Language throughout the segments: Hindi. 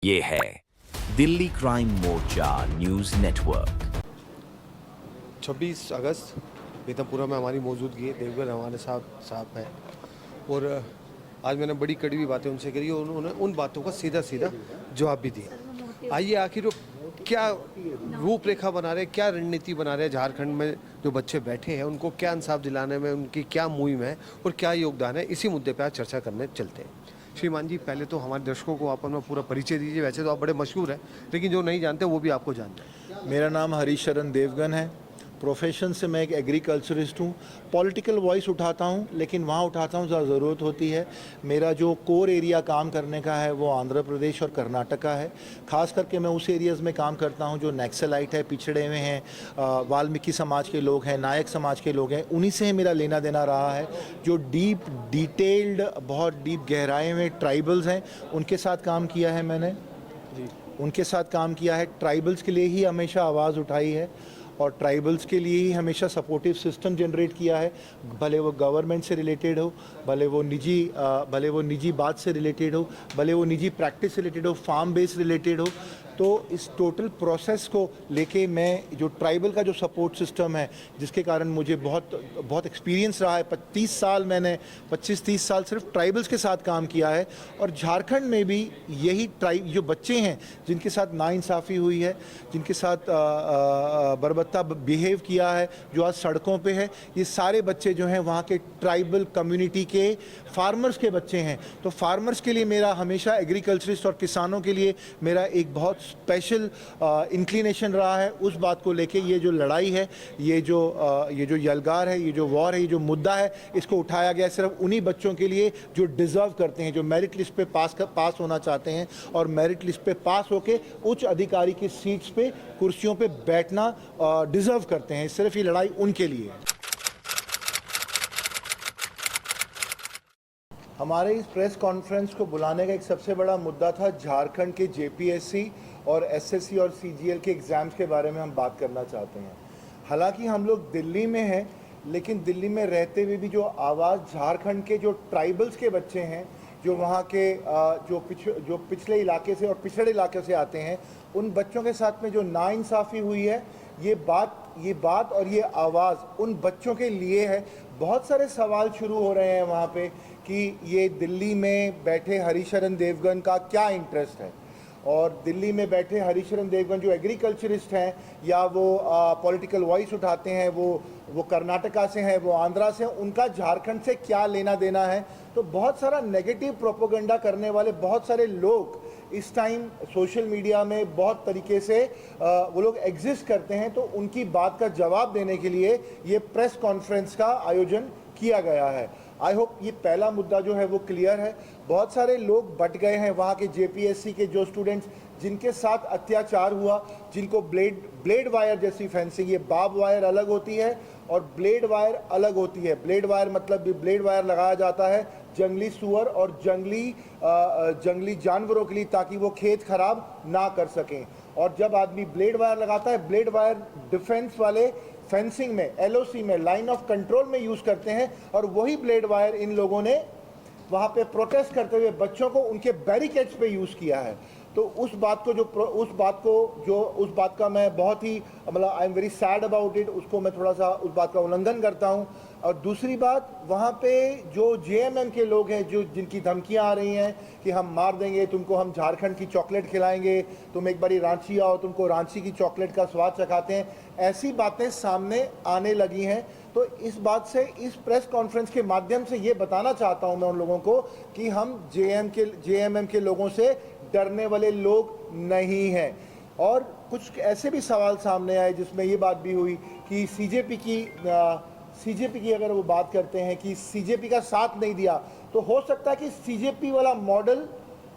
ये है दिल्ली क्राइम मोर्चा न्यूज नेटवर्क। 26 अगस्त पीतमपुरा में हमारी मौजूदगी है। देवगन हमारे साथ हैं और आज मैंने बड़ी कड़वी बातें उनसे करी और उन्होंने उन बातों का सीधा जवाब भी दिया। आइए आखिर वो क्या रूपरेखा बना रहे हैं, क्या रणनीति बना रहे हैं झारखंड में जो बच्चे बैठे हैं उनको क्या इंसाफ दिलाने में उनकी क्या मुहिम है और क्या योगदान है, इसी मुद्दे पर आज चर्चा करने चलते हैं। श्रीमान जी, पहले तो हमारे दर्शकों को आप अपना पूरा परिचय दीजिए। वैसे तो आप बड़े मशहूर हैं, लेकिन जो नहीं जानते वो भी आपको जानते हैं। मेरा नाम हरीशरण देवगन है। प्रोफेशन से मैं एक एग्रीकल्चरिस्ट हूँ। पॉलिटिकल वॉइस उठाता हूँ, लेकिन वहाँ उठाता हूँ जहाँ ज़रूरत होती है। मेरा जो कोर एरिया काम करने का है वो आंध्र प्रदेश और कर्नाटका है। ख़ास करके मैं उस एरियाज़ में काम करता हूँ जो नक्सलाइट है, पिछड़े हुए हैं, वाल्मीकि समाज के लोग हैं, नायक समाज के लोग हैं। उन्हीं से मेरा लेना देना रहा है। जो डीप डिटेल्ड, बहुत डीप गहराई में ट्राइबल्स हैं, उनके साथ काम किया है मैंने उनके साथ काम किया है। ट्राइबल्स के लिए ही हमेशा आवाज़ उठाई है और ट्राइबल्स के लिए ही हमेशा सपोर्टिव सिस्टम जनरेट किया है, भले वो गवर्नमेंट से रिलेटेड हो, भले वो निजी बात से रिलेटेड हो, भले वो निजी प्रैक्टिस से रिलेटेड हो, फार्म बेस रिलेटेड हो। तो इस टोटल प्रोसेस को लेके मैं जो ट्राइबल का जो सपोर्ट सिस्टम है, जिसके कारण मुझे बहुत एक्सपीरियंस रहा है। 25-30 साल सिर्फ ट्राइबल्स के साथ काम किया है। और झारखंड में भी यही जो बच्चे हैं जिनके साथ नाइंसाफ़ी हुई है, जिनके साथ बर्बरता बिहेव किया है, जो आज सड़कों पे है, ये सारे बच्चे जो हैं वहाँ के ट्राइबल कम्युनिटी के फार्मर्स के बच्चे हैं। तो फार्मर्स के लिए मेरा हमेशा, एग्रीकल्चरिस्ट और किसानों के लिए मेरा एक बहुत स्पेशल इंक्लिनेशन रहा है। उस बात को लेके ये जो लड़ाई है, ये जो यलगार है, ये जो वॉर है, ये जो मुद्दा है, इसको उठाया गया सिर्फ उन्हीं बच्चों के लिए जो डिज़र्व करते हैं, जो मेरिट लिस्ट पे पास होना चाहते हैं और मेरिट लिस्ट पे पास होके उच्च अधिकारी की सीट्स पे, कुर्सियों पे बैठना डिज़र्व करते हैं। सिर्फ ये लड़ाई उनके लिए है। हमारे इस प्रेस कॉन्फ्रेंस को बुलाने का एक सबसे बड़ा मुद्दा था झारखंड के जेपीएससी और एसएससी और सीजीएल के एग्ज़ाम्स के बारे में हम बात करना चाहते हैं। हालांकि हम लोग दिल्ली में हैं, लेकिन दिल्ली में रहते हुए भी जो आवाज़ झारखंड के जो ट्राइबल्स के बच्चे हैं, जो वहाँ के जो पिछले इलाके से और पिछड़े इलाके से आते हैं, उन बच्चों के साथ में जो नाइंसाफ़ी हुई है, ये बात और ये आवाज़ उन बच्चों के लिए है। बहुत सारे सवाल शुरू हो रहे हैं वहाँ पे कि ये दिल्ली में बैठे हरीशरण देवगन का क्या इंटरेस्ट है, और दिल्ली में बैठे हरीशरण देवगन जो एग्रीकल्चरिस्ट हैं या वो पॉलिटिकल वॉइस उठाते हैं, वो कर्नाटका से हैं, वो आंध्रा से हैं, उनका झारखंड से क्या लेना देना है। तो बहुत सारा नेगेटिव प्रोपोगंडा करने वाले बहुत सारे लोग इस टाइम सोशल मीडिया में बहुत तरीके से वो लोग एग्जिस्ट करते हैं। तो उनकी बात का जवाब देने के लिए ये प्रेस कॉन्फ्रेंस का आयोजन किया गया है। आई होप ये पहला मुद्दा जो है वो क्लियर है। बहुत सारे लोग बट गए हैं वहाँ के जेपीएससी के जो स्टूडेंट्स जिनके साथ अत्याचार हुआ, जिनको ब्लेड वायर जैसी फेंसिंग, ये बाब वायर अलग होती है और ब्लेड वायर अलग होती है। ब्लेड वायर मतलब ब्लेड वायर लगाया जाता है जंगली सुअर और जंगली जानवरों के लिए, ताकि वो खेत खराब ना कर सकें। और जब आदमी ब्लेड वायर लगाता है, ब्लेड वायर डिफेंस वाले फेंसिंग में, एलओसी में, लाइन ऑफ कंट्रोल में यूज़ करते हैं, और वही ब्लेड वायर इन लोगों ने वहाँ पे प्रोटेस्ट करते हुए बच्चों को उनके बैरिकेड्स पे यूज़ किया है। तो उस बात का मैं बहुत ही मतलब I am very sad about it, उसको मैं थोड़ा सा उस बात का उल्लंघन करता हूँ। और दूसरी बात, वहाँ पे जो जेएमएम के लोग हैं, जो जिनकी धमकियाँ आ रही हैं कि हम मार देंगे तुमको, हम झारखंड की चॉकलेट खिलाएंगे, तुम एक बारी रांची आओ, तुमको रांची की चॉकलेट का स्वाद चखाते हैं, ऐसी बातें सामने आने लगी हैं। तो इस बात से, इस प्रेस कॉन्फ्रेंस के माध्यम से ये बताना चाहता हूँ मैं उन लोगों को कि हम जेएमएम के लोगों से डरने वाले लोग नहीं हैं। और कुछ ऐसे भी सवाल सामने आए जिसमें ये बात भी हुई कि सीजेपी की अगर वो बात करते हैं कि सीजेपी का साथ नहीं दिया, तो हो सकता है कि सीजेपी वाला मॉडल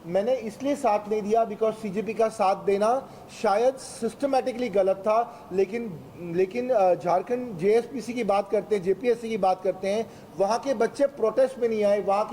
मैंने इसलिए साथ नहीं दिया बिकॉज सीजेपी का साथ देना शायद सिस्टमैटिकली गलत था। लेकिन झारखंड जेएसपीसी की बात करते हैं, जेपीएससी की बात करते हैं, वहाँ के बच्चे प्रोटेस्ट में नहीं आए। वहाँ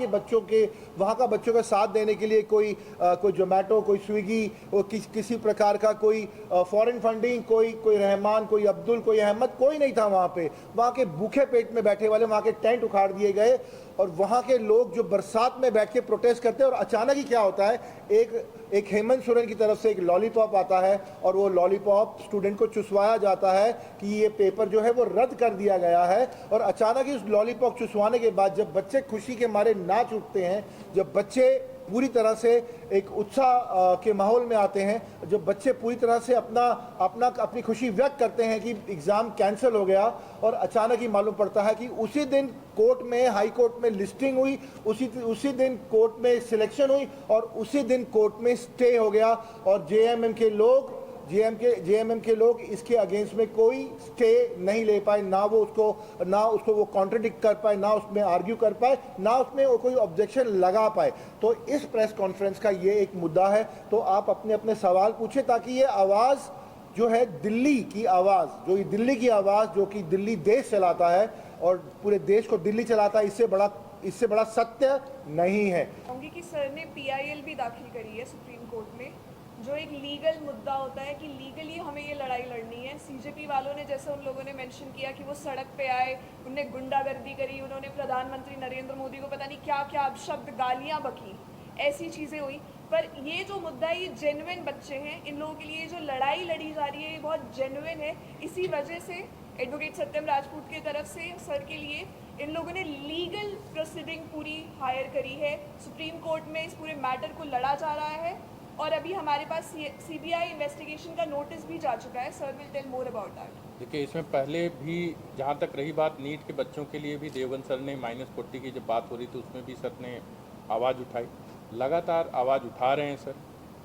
का बच्चों का साथ देने के लिए कोई जोमेटो, कोई स्विगी, किसी प्रकार का कोई फॉरेन फंडिंग, कोई रहमान, कोई अब्दुल, कोई अहमद, कोई नहीं था वहाँ पे। वहाँ के भूखे पेट में बैठे वाले, वहाँ के टेंट उखाड़ दिए गए और वहाँ के लोग जो बरसात में बैठ के प्रोटेस्ट करते हैं, और अचानक ही क्या होता है, एक हेमंत सोरेन की तरफ से एक लॉलीपॉप आता है और वो लॉलीपॉप स्टूडेंट को चुसवाया जाता है कि ये पेपर जो है वो रद्द कर दिया गया है। और अचानक ही उस लॉलीपॉप चुसवाने के बाद जब बच्चे खुशी के मारे नाच उठते हैं, जब बच्चे पूरी तरह से एक उत्साह के माहौल में आते हैं, जब बच्चे पूरी तरह से अपनी खुशी व्यक्त करते हैं कि एग्ज़ाम कैंसिल हो गया, और अचानक ही मालूम पड़ता है कि उसी दिन कोर्ट में, हाई कोर्ट में लिस्टिंग हुई, उसी दिन कोर्ट में सिलेक्शन हुई और उसी दिन कोर्ट में स्टे हो गया, और जेएमएम के लोग इसके अगेंस्ट में कोई स्टे नहीं ले पाए, ना उसको वो कॉन्ट्रडिक्ट कर पाए, ना उसमें आर्ग्यू कर पाए, ना उसमें कोई ऑब्जेक्शन लगा पाए। तो इस प्रेस कॉन्फ्रेंस का ये एक मुद्दा है। तो आप अपने अपने सवाल पूछे ताकि ये आवाज़ जो है दिल्ली की आवाज़, जो कि दिल्ली देश चलाता है और पूरे देश को दिल्ली चलाता है, इससे बड़ा सत्य नहीं है। कि सर ने पीआईएल भी दाखिल करी है सुप्रीम कोर्ट में, जो एक लीगल मुद्दा होता है कि लीगली हमें ये लड़ाई लड़नी है। सीजेपी वालों ने, जैसे उन लोगों ने मेंशन किया कि वो सड़क पे आए, उनने गुंडागर्दी करी, उन्होंने प्रधानमंत्री नरेंद्र मोदी को पता नहीं क्या क्या शब्द, गालियां बकी, ऐसी चीज़ें हुई। पर ये जो मुद्दा है, ये जेन्युइन बच्चे हैं, इन लोगों के लिए जो लड़ाई लड़ी जा रही है ये बहुत जेन्युइन है। इसी वजह से एडवोकेट सत्यम राजपूत की तरफ से सर के लिए इन लोगों ने लीगल प्रोसीडिंग पूरी हायर करी है। सुप्रीम कोर्ट में इस पूरे मैटर को लड़ा जा रहा है और अभी हमारे पास सीबीआई इन्वेस्टिगेशन का नोटिस भी जा चुका है। Sir will tell more about that. देखिए, इसमें पहले भी जहाँ तक रही बात नीट के बच्चों के लिए भी देवगन सर ने -40 की जब बात हो रही थी उसमें भी सर ने आवाज़ उठाई, लगातार आवाज़ उठा रहे हैं सर।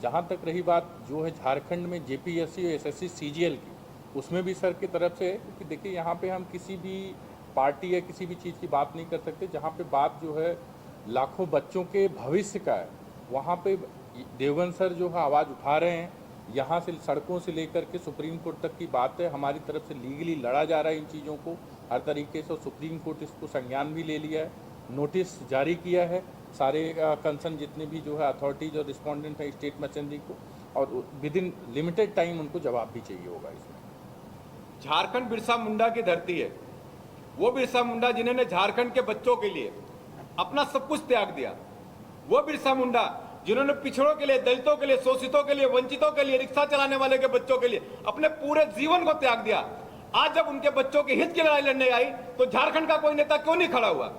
जहाँ तक रही बात जो है झारखंड में जेपीएससी और एसएससी सीजीएल की, उसमें भी सर की तरफ से, क्योंकि देखिए यहाँ पे हम किसी भी पार्टी या किसी भी चीज़ की बात नहीं कर सकते। जहाँ पे बात जो है लाखों बच्चों के भविष्य का है, वहाँ पे देवगन सर जो है आवाज़ उठा रहे हैं। यहाँ से सड़कों से लेकर के सुप्रीम कोर्ट तक की बात है, हमारी तरफ से लीगली लड़ा जा रहा है इन चीज़ों को हर तरीके से, और सुप्रीम कोर्ट इसको संज्ञान भी ले लिया है, नोटिस जारी किया है सारे कंसर्न जितने भी जो है अथॉरिटीज और रिस्पोंडेंट है स्टेट मशीनरी को, और विद इन लिमिटेड टाइम उनको जवाब भी चाहिए होगा। इसमें झारखंड बिरसा मुंडा की धरती है, वो बिरसा मुंडा जिन्होंने झारखंड के बच्चों के लिए अपना सब कुछ त्याग दिया, वो बिरसा मुंडा जिन्होंने पिछड़ों के लिए, दलितों के लिए, शोषितों के लिए, वंचितों के लिए, रिक्शा चलाने वाले के बच्चों के लिए अपने पूरे जीवन को त्याग दिया। आज जब उनके बच्चों के हित की लड़ाई लड़ने आई तो झारखंड का कोई नेता क्यों नहीं खड़ा हुआ?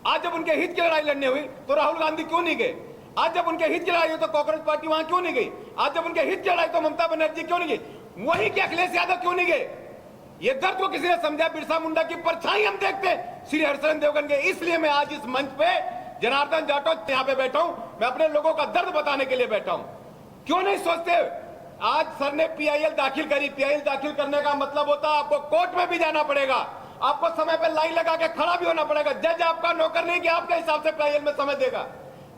आज जब उनके हित की लड़ाई लड़ने हुई तो राहुल गांधी क्यों नहीं गए? आज जब उनके हित की लड़ाई हुई तो कांग्रेस पार्टी वहां क्यों नहीं गई? आज जब उनके हित की लड़ाई तो ममता बनर्जी क्यों नहीं गई? वहीं के अखिलेश यादव क्यों नहीं गए? ये दर्द को किसी ने समझा? बिरसा मुंडा की परछाई हम देखते हैं श्री हर्षवर्धन देवगन के। इसलिए मैं आज इस मंच पे जनार्दन जाटव यहाँ पे बैठा हूं, मैं अपने लोगों का दर्द बताने के लिए बैठा हूं। क्यों नहीं सोचते? आज सर ने पीआईएल दाखिल करी, पीआईएल दाखिल करने का मतलब होता है आपको कोर्ट में भी जाना पड़ेगा, आपको समय पे लाइन लगा के खड़ा भी होना पड़ेगा। जज आपका नौकर नहीं कि आपके हिसाब से पीआईएल में समय देगा।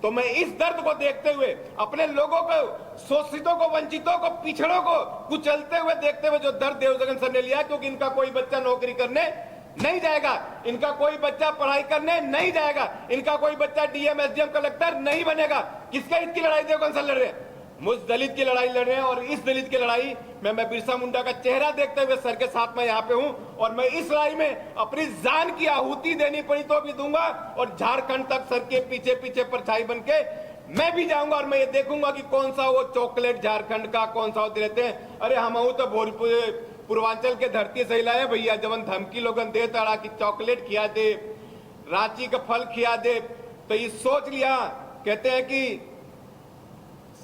तो मैं इस दर्द को देखते हुए, अपने लोगों को, शोषितों को, वंचितों को, पिछड़ों को कुचलते हुए देखते हुए जो दर्द देवगन सर ने लिया, क्योंकि इनका कोई बच्चा नौकरी करने नहीं जाएगा, इनका कोई बच्चा पढ़ाई करने नहीं जाएगा, इनका कोई बच्चा डीएम एसडीएम कलेक्टर नहीं बनेगा। किसके हित की लड़ाई देवगन सर लड़ रहे हैं? मुझ दलित की लड़ाई लड़ रहे हैं। और इस दलित की लड़ाई में मैं बिरसा मुंडा का चेहरा देखते हुए सर के साथ में यहाँ पे हूँ, और मैं इस लड़ाई में अपनी जान की आहुति देनी पड़ी तो भी दूंगा, और झारखंड तक सर के पीछे पीछे परछाई बन के मैं भी जाऊंगा, और मैं ये देखूंगा कि कौन सा वो चॉकलेट झारखंड का, कौन सा वो देते हैं। अरे हम तो भोजपुर पूर्वांचल के धरती से लाए भैया, जवन धमकी लोगन दे ताड़ा कि चॉकलेट खिया दे, रांची का फल खिया दे, तो ये सोच लिया। कहते हैं कि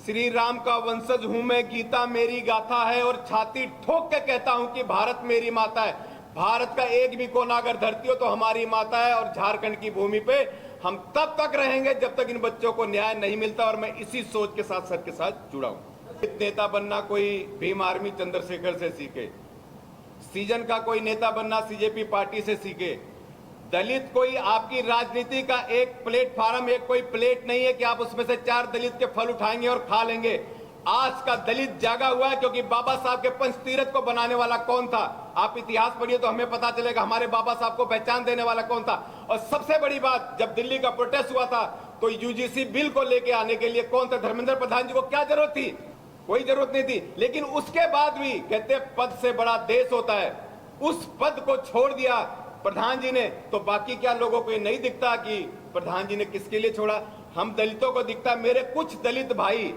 श्री राम का वंशज हूं मैं, गीता मेरी गाथा है, और छाती ठोक के कहता हूं कि भारत मेरी माता है। भारत का एक भी कोना अगर धरती हो तो हमारी माता है, और झारखंड की भूमि पे हम तब तक रहेंगे जब तक इन बच्चों को न्याय नहीं मिलता। और मैं इसी सोच के साथ सर के साथ जुड़ा हूं। नेता बनना कोई भीम आर्मी चंद्रशेखर से सीखे, सीजन का कोई नेता बनना सीजेपी पार्टी से सीखे। दलित कोई आपकी राजनीति का एक प्लेटफार्म, एक कोई प्लेट नहीं है कि आप उसमें से 4 दलित के फल उठाएंगे और खा लेंगे। आज का दलित जागा हुआ है, क्योंकि बाबा साहब के पंचतीर्थ को बनाने वाला कौन था? आप इतिहास पढ़िए तो हमें पता चलेगा हमारे बाबा साहब को पहचान देने वाला कौन था। और सबसे बड़ी बात, जब दिल्ली का प्रोटेस्ट हुआ था तो यूजीसी बिल को लेके आने के लिए कौन था? धर्मेंद्र प्रधान जी को क्या जरूरत थी? कोई जरूरत नहीं थी। लेकिन उसके बाद भी कहते पद से बड़ा देश होता है, उस पद को छोड़ दिया प्रधान जी ने। तो बाकी क्या लोगों को ये नहीं दिखता कि प्रधान जी ने किसके लिए छोड़ा? हम दलितों को दिखता, मेरे कुछ दलित भाई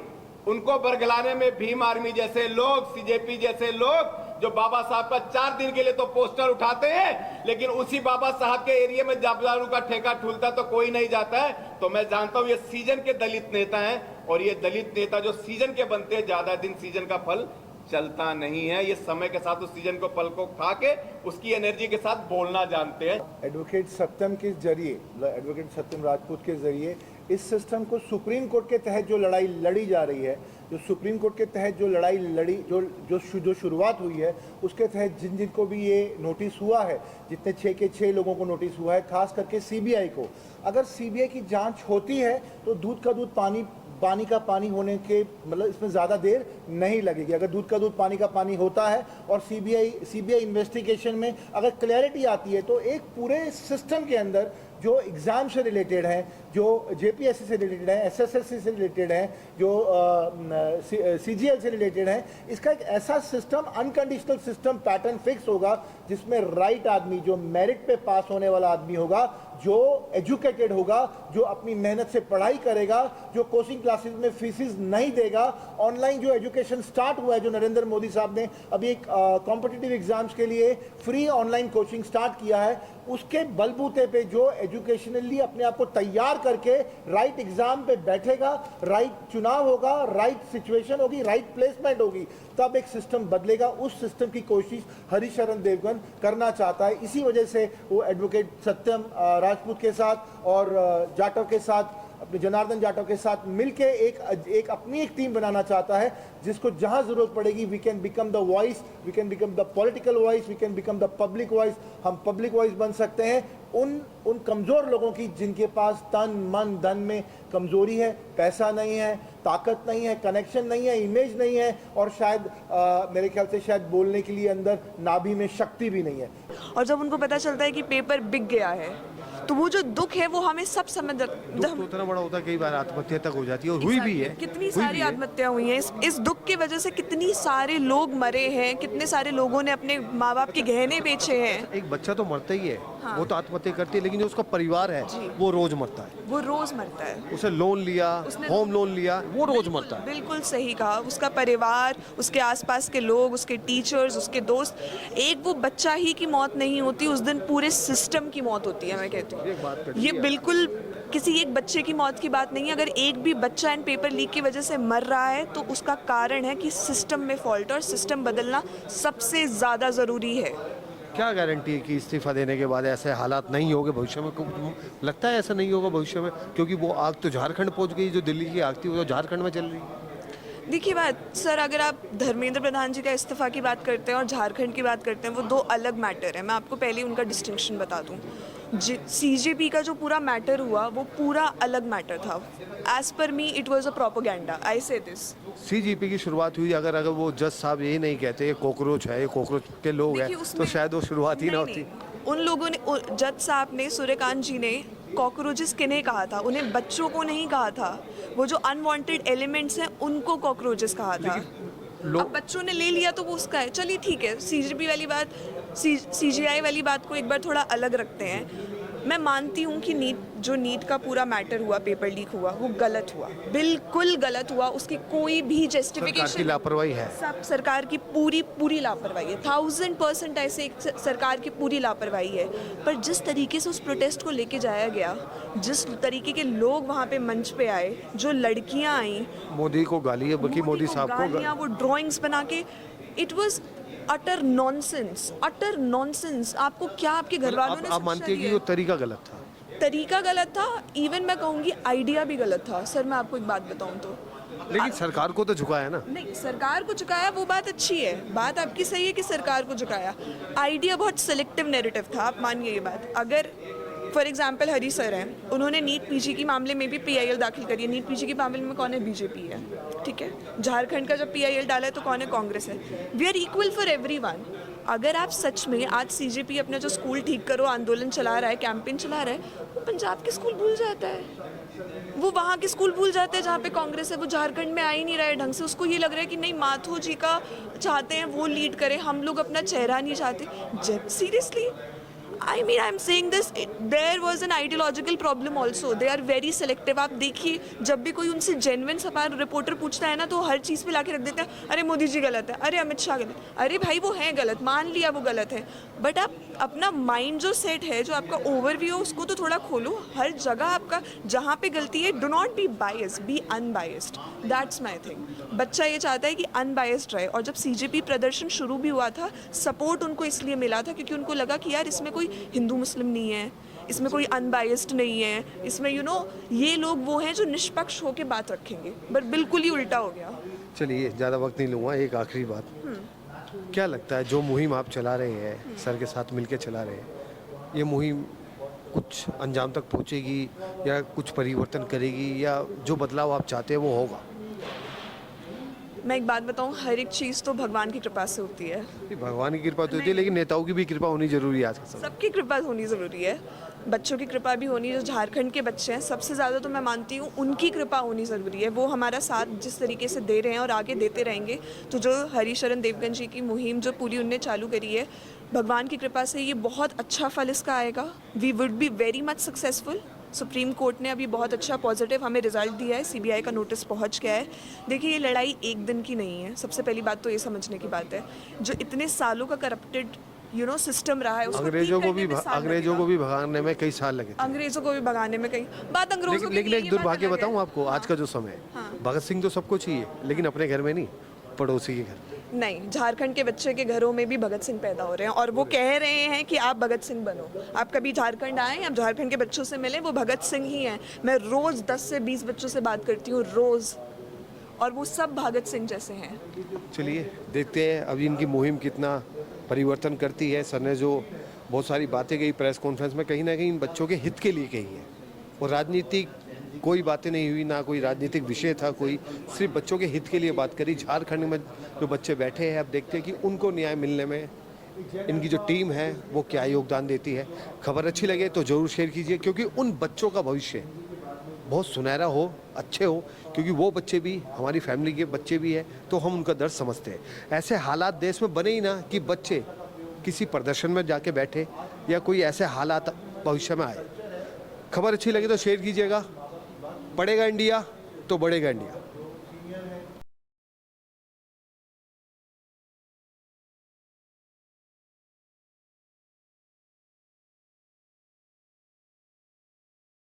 उनको बरगलाने में भीम आर्मी जैसे लोग, सीजेपी जैसे लोग जो बाबा साहब का 4 दिन के लिए तो पोस्टर उठाते हैं, लेकिन उसी बाबा साहब के एरिया में जाबदारू का ठेका ठुलता तो कोई नहीं जाता है। तो मैं जानता हूं ये सीजन के दलित नेता हैं, और ये दलित नेता जो सीजन के बनते हैं, ज्यादा दिन सीजन का फल चलता नहीं है। ये समय के साथ उस सीजन को फल को खा के उसकी एनर्जी के साथ बोलना जानते हैं। एडवोकेट सत्यम के जरिए, एडवोकेट सत्यम राजपूत के जरिए इस सिस्टम को सुप्रीम कोर्ट के तहत जो लड़ाई लड़ी जा रही है, जो सुप्रीम कोर्ट के तहत जो लड़ाई लड़ी जो शुरुआत हुई है, उसके तहत जिन जिनको भी ये नोटिस हुआ है, जितने 6 के 6 लोगों को नोटिस हुआ है, खास करके सीबीआई को, अगर सीबीआई की जांच होती है तो दूध का दूध पानी का पानी होने के मतलब इसमें ज़्यादा देर नहीं लगेगी। अगर दूध का दूध पानी का पानी होता है और सीबीआई इन्वेस्टिगेशन में अगर क्लैरिटी आती है तो एक पूरे सिस्टम के अंदर जो एग्ज़ाम से रिलेटेड हैं, जो जेपीएससी से रिलेटेड हैं, एसएसएलसी से रिलेटेड हैं, जो सीजीएल से रिलेटेड हैं, इसका एक ऐसा system, unconditional system pattern fix होगा जिसमें राइट आदमी, जो मेरिट पे पास होने वाला आदमी होगा, जो एजुकेटेड होगा, जो अपनी मेहनत से पढ़ाई करेगा, जो कोचिंग क्लासेस में फीसिस नहीं देगा, ऑनलाइन जो एजुकेशन स्टार्ट हुआ है, जो नरेंद्र मोदी साहब ने अभी एक कॉम्पिटिटिव एग्जाम्स के लिए फ्री ऑनलाइन कोचिंग स्टार्ट किया है, उसके बलबूते पे जो एजुकेशनली अपने आप को तैयार करके राइट एग्जाम पे बैठेगा, राइट चुनाव होगा, राइट सिचुएशन होगी, राइट प्लेसमेंट होगी, तब एक सिस्टम बदलेगा। उस सिस्टम की कोशिश हरिशरण देवगन करना चाहता है। इसी वजह से वो एडवोकेट सत्यम राजपूत के साथ और जाटव के साथ, अपने जनार्दन जाटव के साथ मिलके एक अपनी एक टीम बनाना चाहता है, जिसको जहां जरूरत पड़ेगी we can become the voice, we can become the political voice, we can become the public voice. हम पब्लिक वॉइस बन सकते हैं उन कमज़ोर लोगों की जिनके पास तन मन धन में कमज़ोरी है, पैसा नहीं है, ताकत नहीं है, कनेक्शन नहीं है, इमेज नहीं है, और शायद मेरे ख्याल से शायद बोलने के लिए अंदर नाभि में शक्ति भी नहीं है। और जब उनको पता चलता है कि पेपर बिक गया है, तो वो जो दुख है वो हमें सब समझ दुख तो उतना बड़ा होता है, कई बार आत्महत्या तक हो जाती है, और हुई भी है। कितनी सारी आत्महत्या हुई हैं इस दुख की वजह से, कितनी सारे लोग मरे हैं, कितने सारे लोगों ने अपने माँ बाप के गहने बेचे हैं। एक बच्चा तो मरता ही है, वो तो आत्महत्या करती है, लेकिन जो उसका परिवार है वो रोज मरता है, वो रोज मरता है। उसे लोन लिया, होम लोन लिया, वो रोज मरता है। बिल्कुल सही कहा। उसका परिवार, उसके आसपास के लोग, उसके टीचर्स, उसके दोस्त, एक वो बच्चा ही की मौत नहीं होती, उस दिन पूरे सिस्टम की मौत होती है। मैं कहती हूँ ये बिल्कुल किसी एक बच्चे की मौत की बात नहीं है। अगर एक भी बच्चा इन पेपर लीक की वजह से मर रहा है तो उसका कारण है कि सिस्टम में फॉल्ट, और सिस्टम बदलना सबसे ज़्यादा ज़रूरी है। क्या गारंटी है कि इस्तीफा देने के बाद ऐसे हालात नहीं होंगे भविष्य में? लगता है ऐसा नहीं होगा भविष्य में, क्योंकि वो आग तो झारखंड पहुंच गई, जो दिल्ली की आग थी वो तो झारखंड में चल रही है। देखिए बात सर, अगर आप धर्मेंद्र प्रधान जी का इस्तीफा की बात करते हैं और झारखंड की बात करते हैं, वो दो अलग मैटर है। मैं आपको पहले उनका डिस्टिंक्शन बता दूं। सीजेपी का जो पूरा मैटर हुआ वो पूरा अलग मैटर था। As per me it was a propaganda, I say this. CGP की शुरुआत हुई, अगर वो जज साहब ये नहीं कहते ये कॉकरोच है, ये कॉकरोच के लोग हैं, तो शायद वो शुरुआत ही ना होती। उन लोगों ने, जज साहब ने, सूर्यकांत जी ने कॉकरोचेस किन्हें कहा था? उन्हें बच्चों को नहीं कहा था। वो जो अनवांटेड एलिमेंट्स हैं उनको कॉकरोचेस कहा था। अब बच्चों ने ले लिया तो वो उसका है, चलिए ठीक है। सीजीपी वाली बात, सीजीआई वाली बात को एक बार थोड़ा अलग रखते हैं। मैं मानती हूँ कि नीट का पूरा मैटर हुआ, पेपर लीक हुआ, वो गलत हुआ, बिल्कुल गलत हुआ। उसकी कोई भी जस्टिफिकेशन, लापरवाही है, सब सरकार की पूरी लापरवाही है। 1000% ऐसे सरकार की पूरी लापरवाही है। पर जिस तरीके से उस प्रोटेस्ट को लेके जाया गया, जिस तरीके के लोग वहाँ पे मंच पे आए, जो लड़कियाँ आई, मोदी को गाली है, बल्कि मोदी साहब को गालियाँ, वो ड्राइंग्स बना के, it was utter nonsense, utter nonsense. आपको क्या आपके घर वालों ने? आप मानती है कि वो तरीका गलत था? तरीका गलत था, इवन मैं कहूँगी आइडिया भी गलत था। सर मैं आपको एक बात बताऊँ तो, लेकिन सरकार को तो झुकाया ना। नहीं, सरकार को झुकाया वो बात अच्छी है, बात आपकी सही है कि सरकार को झुकाया। आइडिया बहुत सिलेक्टिव नैरेटिव था, आप मानिए ये बात। अगर फॉर एग्जाम्पल हरी सर हैं, उन्होंने नीट पीजी की मामले में भी पीआईएल दाखिल करी है। नीट पीजी के मामले में कौन है? बीजेपी है, ठीक है। झारखंड का जब पीआईएल डाला है तो कौन है? कांग्रेस है। We are equal for everyone. अगर आप सच में आज सीजेपी अपना जो स्कूल ठीक करो आंदोलन चला रहा है, कैंपेन चला रहा है, वो पंजाब के स्कूल भूल जाता है, वो वहाँ के स्कूल भूल जाते हैं जहाँ पे कांग्रेस है। वो झारखंड में आ ही नहीं रहा है ढंग से। उसको ये लग रहा है कि नहीं, माथुर जी का चाहते हैं वो लीड करे, हम लोग अपना चेहरा नहीं चाहते। Seriously I mean, I'm saying this, there was an ideological problem also. They are very selective. आप देखिए, जब भी कोई उनसे जेन्युइन सवाल रिपोर्टर पूछता है ना, तो हर चीज़ पे लाके रख देते हैं, अरे मोदी जी गलत है, अरे अमित शाह गलत है। अरे भाई वो है गलत, मान लिया वो गलत है, बट आप अपना माइंड जो सेट है, जो आपका ओवरव्यू है, उसको तो थोड़ा खोलो। हर जगह आपका जहाँ पे गलती है, do not be biased, be unbiased. That's my thing. बच्चा ये चाहता है कि अनबायस्ड रहे। और जब CJP प्रदर्शन शुरू भी हुआ था, सपोर्ट उनको इसलिए मिला था क्योंकि उनको लगा कि यार इसमें कोई हिंदू मुस्लिम नहीं है, इसमें कोई अनबायस्ड नहीं है, इसमें ये लोग वो हैं जो निष्पक्ष होकर बात रखेंगे। बट बिल्कुल ही उल्टा हो गया। चलिए ज़्यादा वक्त नहीं लूँगा, एक आखिरी बात, क्या लगता है जो मुहिम आप चला रहे हैं, सर के साथ मिलकर चला रहे हैं, ये मुहिम कुछ अंजाम तक पहुँचेगी या कुछ परिवर्तन करेगी, या जो बदलाव आप चाहते हैं वो होगा? मैं एक बात बताऊं, हर एक चीज़ तो भगवान की कृपा से होती है। भगवान की कृपा तो होती है, लेकिन नेताओं की भी कृपा होनी जरूरी है आज के समय। सबकी कृपा होनी ज़रूरी है, बच्चों की कृपा भी होनी। जो झारखंड के बच्चे हैं, सबसे ज़्यादा तो मैं मानती हूँ उनकी कृपा होनी ज़रूरी है। वो हमारा साथ जिस तरीके से दे रहे हैं और आगे देते रहेंगे, तो जो हरिशरण देवगन जी की मुहिम जो पूरी उनने चालू करी है, भगवान की कृपा से ये बहुत अच्छा फल इसका आएगा। We would be very much successful. Supreme Court ने अभी बहुत अच्छा पॉजिटिव हमें रिजल्ट दिया है, CBI का नोटिस पहुंच गया है। देखिए, ये लड़ाई एक दिन की नहीं है। सबसे पहली बात तो ये समझने की बात है, जो इतने सालों का करप्टेड सिस्टम रहा है, उसको अंग्रेजों ठीक को भी करने में साल लगेगा। भगाने में कई साल लगे थे। अंग्रेजों को भी भगाने में कई बात अंग्रेजों की लेकिन नहीं है, एक ये बात दुर्भाग्य अलग है। बताऊं आपको, आज का जो समय है, भगत सिंह तो सबको चाहिए, लेकिन अपने घर में नहीं, पड़ोसी के घर। नहीं, झारखंड के बच्चे के घरों में भी भगत सिंह पैदा हो रहे हैं और वो कह रहे हैं कि आप भगत सिंह बनो। आप कभी झारखंड आए, आप झारखंड के बच्चों से मिलें, वो भगत सिंह ही हैं। मैं रोज़ 10 से 20 बच्चों से बात करती हूँ रोज़, और वो सब भगत सिंह जैसे हैं। चलिए देखते हैं अभी इनकी मुहिम कितना परिवर्तन करती है। सर ने जो बहुत सारी बातें कही प्रेस कॉन्फ्रेंस में, कहीं ना कहीं इन बच्चों के हित के लिए कही है, और राजनीतिक कोई बातें नहीं हुई, ना कोई राजनीतिक विषय था, कोई सिर्फ बच्चों के हित के लिए बात करी। झारखंड में जो बच्चे बैठे हैं, अब देखते हैं कि उनको न्याय मिलने में इनकी जो टीम है वो क्या योगदान देती है। खबर अच्छी लगे तो ज़रूर शेयर कीजिए, क्योंकि उन बच्चों का भविष्य बहुत सुनहरा हो, अच्छे हो, क्योंकि वो बच्चे भी हमारी फैमिली के बच्चे भी हैं, तो हम उनका दर्द समझते हैं। ऐसे हालात देश में बने ही ना कि बच्चे किसी प्रदर्शन में जाके बैठे या कोई ऐसे हालात भविष्य में आए। खबर अच्छी लगे तो शेयर कीजिएगा। पढ़ेगा इंडिया तो बढ़ेगा इंडिया।